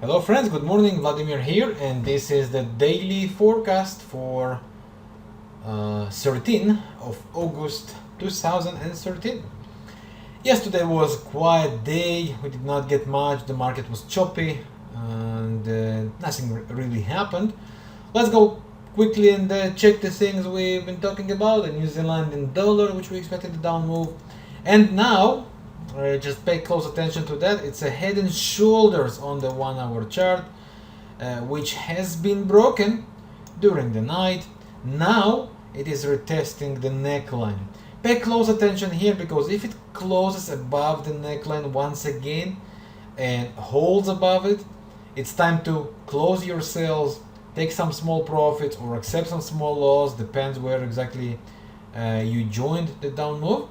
Hello friends, good morning, Vladimir here, and this is the daily forecast for 13 of August 2013. Yesterday was a quiet day, we did not get much, the market was choppy and nothing really happened. Let's go quickly and check the things we've been talking about, the New Zealand dollar, which we expected a down move. And now, just pay close attention to that. It's a head and shoulders on the 1 hour chart, which has been broken during the night. Now it is retesting the neckline. Pay close attention here, because if it closes above the neckline once again and holds above it, it's time to close your sales, take some small profits or accept some small loss, depends where exactly you joined the down move.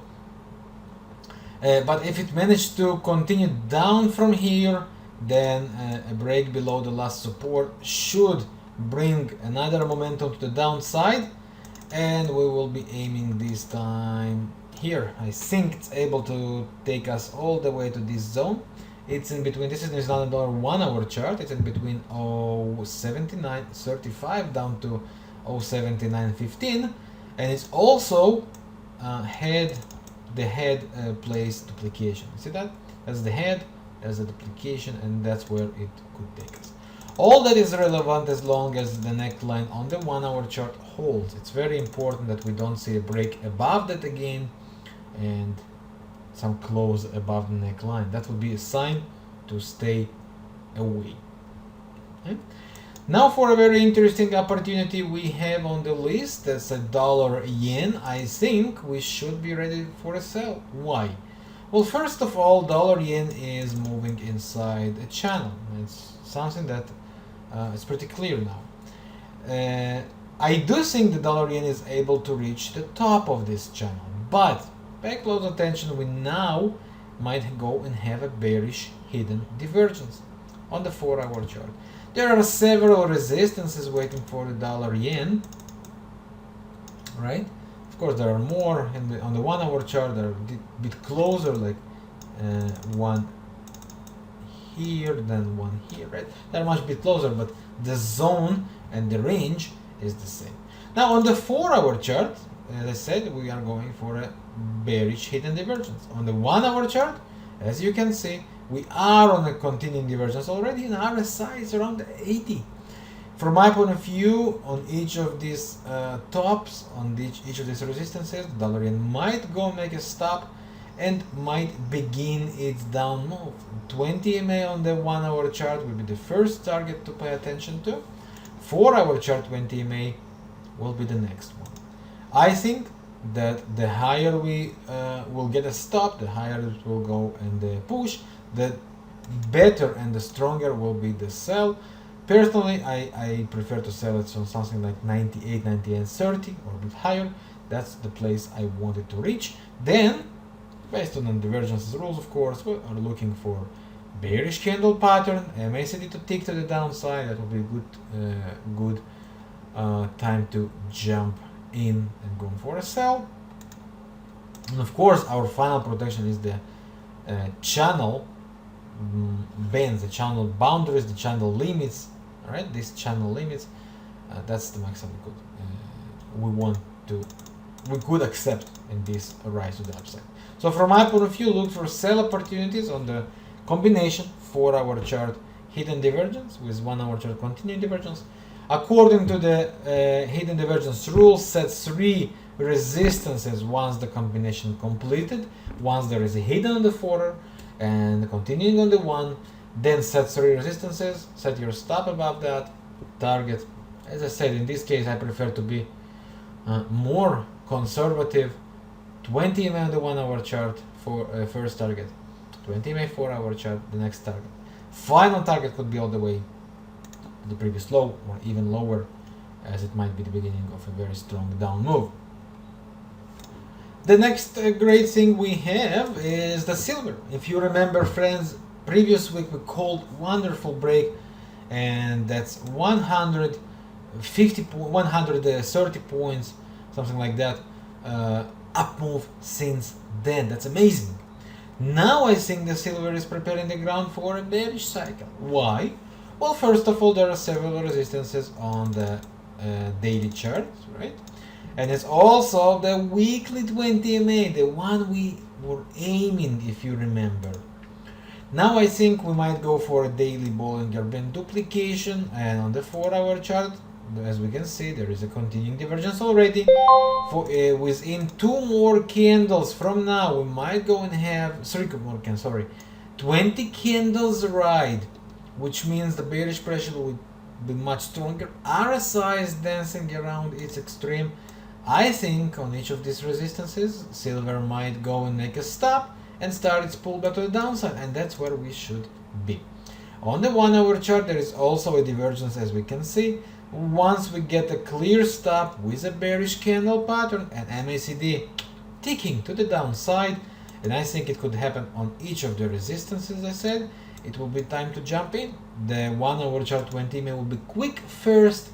But if it managed to continue down from here, then a break below the last support should bring another momentum to the downside, and we will be aiming this time here. I think it's able to take us all the way to this zone. It's in between, this is New Zealand dollar 1 hour chart, it's in between 0.7935 down to 0.7915, and it's also the head place duplication. See that? That's the head, that's the duplication, and that's where it could take us. All that is relevant as long as the neckline on the 1 hour chart holds. It's very important that we don't see a break above that again and some close above the neckline. That would be a sign to stay away. Okay? Now for a very interesting opportunity we have on the list, that's a dollar yen. I think we should be ready for a sell. Why? Well, first of all, dollar yen is moving inside a channel. It's something that is pretty clear now. I do think the dollar yen is able to reach the top of this channel, but pay close attention, we now might go and have a bearish hidden divergence on the 4 hour chart. There are several resistances waiting for the dollar yen, right? Of course, there are more on the 1 hour chart. They're a bit closer, like one here, then one here, right? They're much bit closer, but the zone and the range is the same. Now, on the 4 hour chart, as I said, we are going for a bearish hidden divergence. On the 1 hour chart, as you can see, we are on a continuing divergence already, and RSI is around 80. From my point of view, on each of these tops, on each of these resistances, the dollar yen might go make a stop and might begin its down move. 20 MA on the 1 hour chart will be the first target to pay attention to. 4 hour chart 20 MA will be the next one. I think that the higher we will get a stop, the higher it will go and push, the better and the stronger will be the sell. Personally, I prefer to sell it on something like 98, 98, 30 or a bit higher. That's the place I wanted to reach. Then, based on the divergence rules, of course, we are looking for bearish candle pattern, MACD to tick to the downside. That will be a good time to jump in and go for a sell. And of course, our final protection is the channel bands, the channel boundaries, the channel limits. All right, these channel limits, that's the maximum we could accept in this rise to the upside. So from my point of view, look for sell opportunities on the combination 4 hour chart hidden divergence with 1 hour chart continuing divergence. According to the hidden divergence rule, set 3 resistances once the combination completed, once there is a hidden on the 4 and continuing on the 1, then set 3 resistances, set your stop above that, target. As I said, in this case I prefer to be more conservative. 20 MA on the 1 hour chart for first target, 20 MA 4 hour chart the next target. Final target could be all the way to the previous low or even lower, as it might be the beginning of a very strong down move. The next great thing we have is the silver. If you remember, friends, previous week we called wonderful break, and that's 130 points, something like that, up move since then. That's amazing. Now I think the silver is preparing the ground for a bearish cycle. Why? Well, first of all, there are several resistances on the daily chart, right? And it's also the weekly 20 MA, the one we were aiming, if you remember. Now I think we might go for a daily Bollinger Band duplication, and on the 4-hour chart, as we can see, there is a continuing divergence already. For within 2 more candles from now, we might go and have 3 more candles, sorry, 20 candles ride, which means the bearish pressure will be much stronger. RSI is dancing around its extreme. I think on each of these resistances, silver might go and make a stop and start its pullback to the downside, and that's where we should be. On the 1-hour chart, there is also a divergence, as we can see. Once we get a clear stop with a bearish candle pattern and MACD ticking to the downside, and I think it could happen on each of the resistances I said, it will be time to jump in. The 1-hour chart 20 MA will be quick first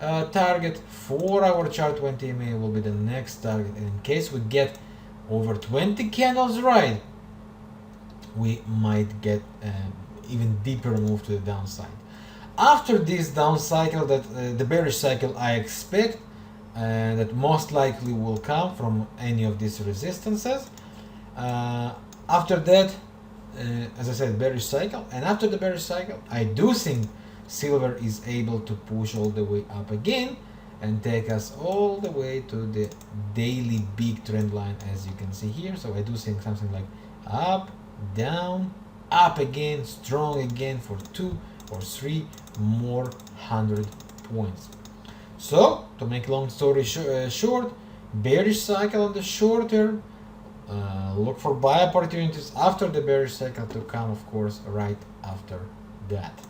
target, 4-hour chart 20 MA will be the next target, and in case we get over 20 candles right, we might get even deeper move to the downside. After this down cycle, that the bearish cycle, I expect that most likely will come from any of these resistances. After that, as I said, bearish cycle, and after the bearish cycle, I do think silver is able to push all the way up again and take us all the way to the daily big trend line, as you can see here. So I do think something like up, down, up again, strong again for 2 or 3 more 100 points. So to make long story short, bearish cycle on the short term, look for buy opportunities after the bearish cycle to come, of course, right after that.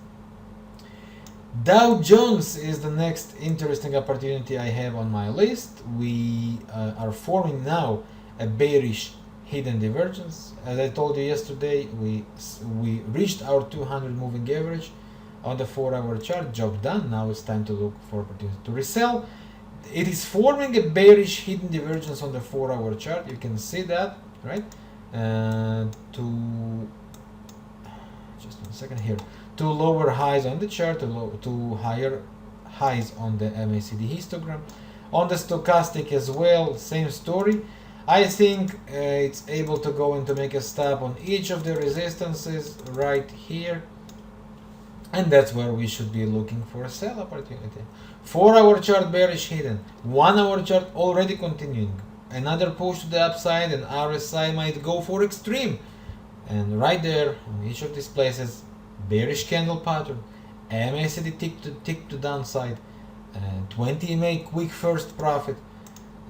Dow Jones is the next interesting opportunity I have on my list. We are forming now a bearish hidden divergence. As I told you yesterday, we reached our 200 moving average on the 4-hour chart. Job done. Now it's time to look for opportunity to resell. It is forming a bearish hidden divergence on the 4-hour chart. You can see that, right? To just 1 second here. To lower highs on the chart, to higher highs on the MACD histogram. On the stochastic as well, same story. I think it's able to go and to make a stop on each of the resistances right here, and that's where we should be looking for a sell opportunity. 4-hour chart bearish hidden, 1-hour chart already continuing, another push to the upside, and RSI might go for extreme, and right there on each of these places, bearish candle pattern, MACD tick to downside, 20 MA quick first profit,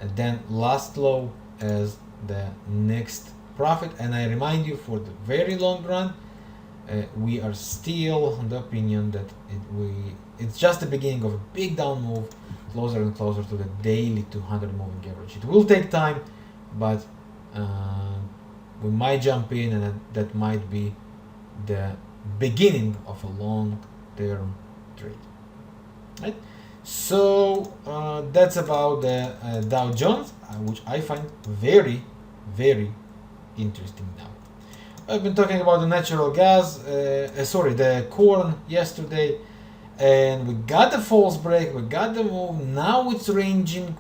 and then last low as the next profit. And I remind you, for the very long run, we are still on the opinion that it's just the beginning of a big down move, closer and closer to the daily 200 moving average. It will take time, but we might jump in, and that might be the beginning of a long-term trade, right? So that's about the Dow Jones, which I find very, very interesting now. I've been talking about the natural gas, the corn yesterday, and we got the false break, we got the move. Now it's ranging.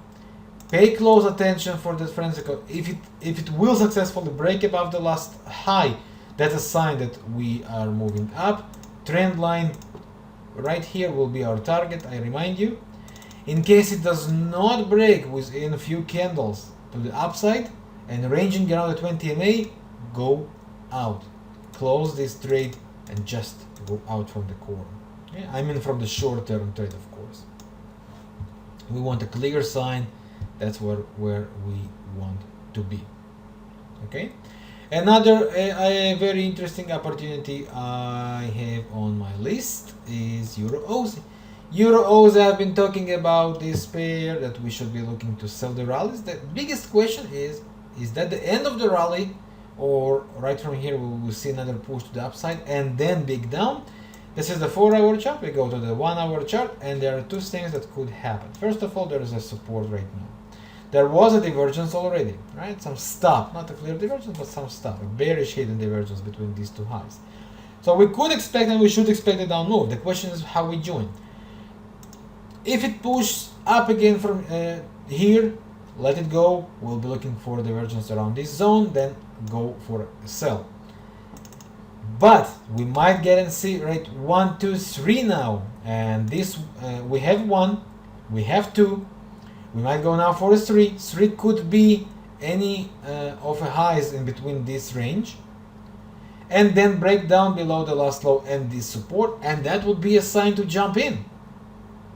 Pay close attention for this frenzy. If it will successfully break above the last high, that's a sign that we are moving up. Trend line right here will be our target, I remind you. In case it does not break within a few candles to the upside and ranging around the 20 MA, go out. Close this trade and just go out from the corn. Okay? I mean from the short-term trade, of course. We want a clear sign. That's where we want to be. Okay? Another very interesting opportunity I have on my list is EURUSD. EURUSD, I've been talking about this pair that we should be looking to sell the rallies. The biggest question is that the end of the rally, or right from here we will see another push to the upside and then big down? This is the 4-hour chart. We go to the 1-hour chart, and there are two things that could happen. First of all, there is a support right now. There was a divergence already, right? Some stop, not a clear divergence, but some stop, a bearish hidden divergence between these two highs. So we could expect and we should expect a down move. The question is how we join. If it pushes up again from here, let it go. We'll be looking for divergence around this zone, then go for a sell. But we might get and see right 1, 2, 3 now, and this we have 1, we have 2, we might go now for a 3. 3 could be any of a highs in between this range, and then break down below the last low and this support, and that would be a sign to jump in.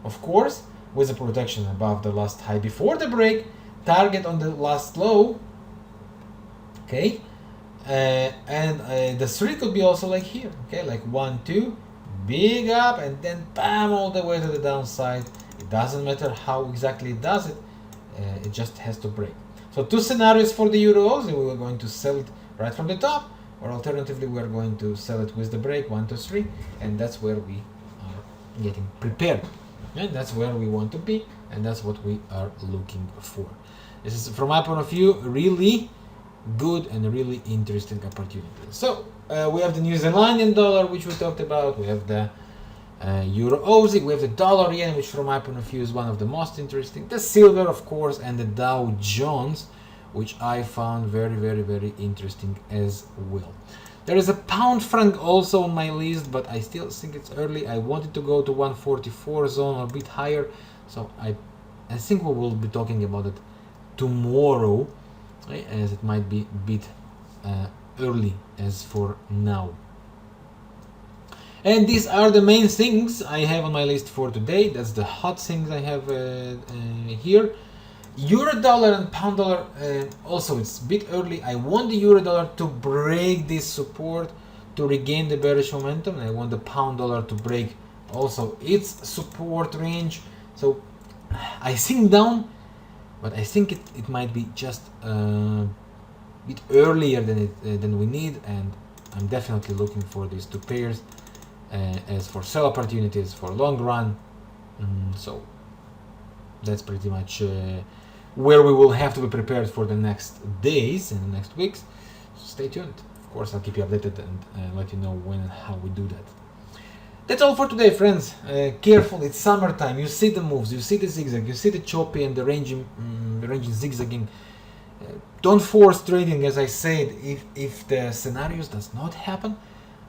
Of course, with a protection above the last high before the break, target on the last low, okay, and the 3 could be also like here, okay, like 1, 2, big up, and then bam, all the way to the downside. It doesn't matter how exactly it does it, it just has to break. So 2 scenarios for the EURUSD. We were going to sell it right from the top, or alternatively we are going to sell it with the break 1, 2, 3, and that's where we are getting prepared, and that's where we want to be, and that's what we are looking for. This is, from my point of view, really good and really interesting opportunity. So we have the New Zealandian dollar, which we talked about. We have the EURUSD, we have the dollar yen, which from my point of view is one of the most interesting. The silver, of course, and the Dow Jones, which I found very, very, very interesting as well. There is a pound franc also on my list, but I still think it's early. I wanted to go to 144 zone or a bit higher, so I think we will be talking about it tomorrow, as it might be a bit early as for now. And these are the main things I have on my list for today. That's the hot things I have here. Euro dollar and pound dollar, also it's a bit early. I want the euro dollar to break this support to regain the bearish momentum, and I want the pound dollar to break also its support range. So I think down, but I think it might be just a bit earlier than we need, and I'm definitely looking for these 2 pairs as for sell opportunities for long run. So that's pretty much where we will have to be prepared for the next days and the next weeks. So stay tuned. Of course, I'll keep you updated and let you know when and how we do that. That's all for today, friends. Careful, it's summertime. You see the moves, you see the zigzag, you see the choppy and the ranging zigzagging. Don't force trading, as I said. If the scenarios does not happen,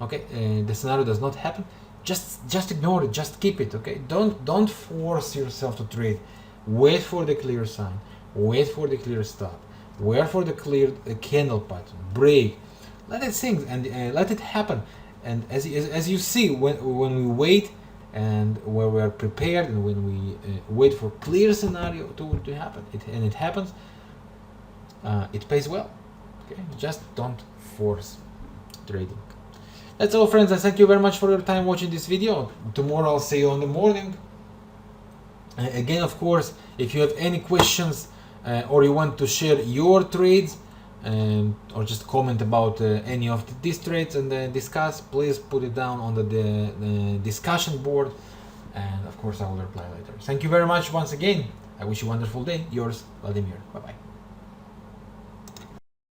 okay, the scenario does not happen, just ignore it, just keep it, okay. Don't force yourself to trade. Wait for the clear sign, wait for the clear stop, wait for the clear candle pattern, break, let it sink and let it happen. And as you see, when we wait and when we are prepared and when we wait for clear scenario to happen, it happens, it pays well, okay. Just don't force trading. That's all, friends. I thank you very much for your time watching this video. Tomorrow I'll see you in the morning. Again, of course, if you have any questions or you want to share your trades or just comment about any of these trades and discuss, please put it down on the discussion board, and of course I will reply later. Thank you very much once again. I wish you a wonderful day. Yours, Vladimir. Bye bye.